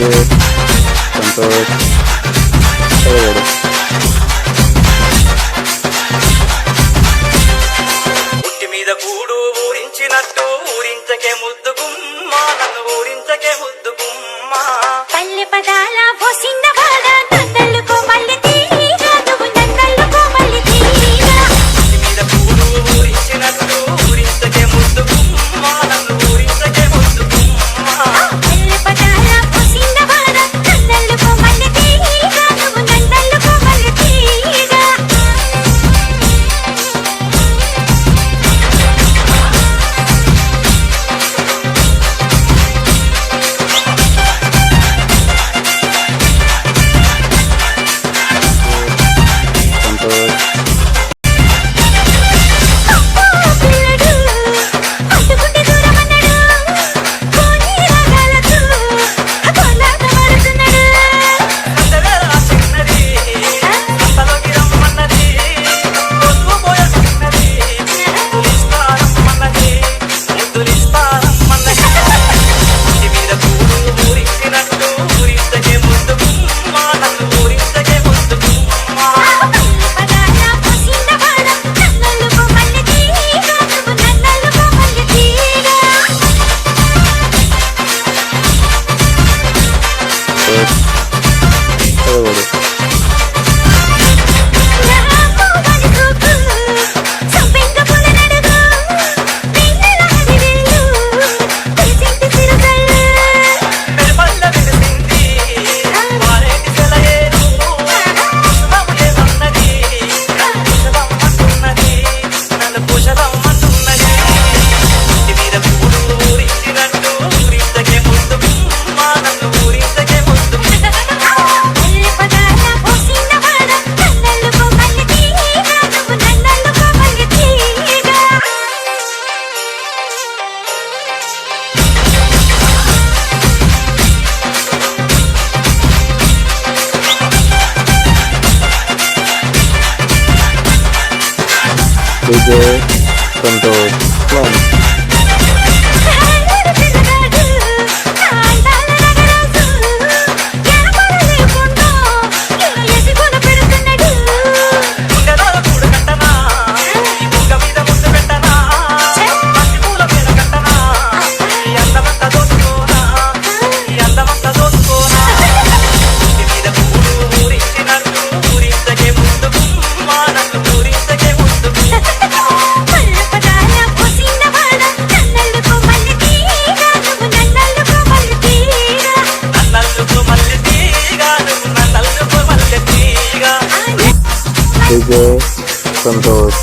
విజయ్ సంతోష్ ఎవరు పుట్టి మీద కూడు ఊరించినట్టు ఊరించకే ముద్దు గుమ్మ నన్ను ఊరించకే ముద్దు గుమ్మ పల్లె పదాల పోసింద వాడ నందల్లుకో మల్లె తీగ నువ్వు నందల్లుకో మల్లె తీగ పుట్టి మీద కూడు ఊరించినట్టు ఊరించకే ముద్దు గుమ్మ నన్ను ఊరించకే ముద్దు గుమ్మ పల్లె పదాల పోసింద వాడ నందల్లుకో మల్లె తీగ నువ్వు నందల్లుకో మల్లె తీగ విజయ్ సంతోష్ విజయ్ సంతోష్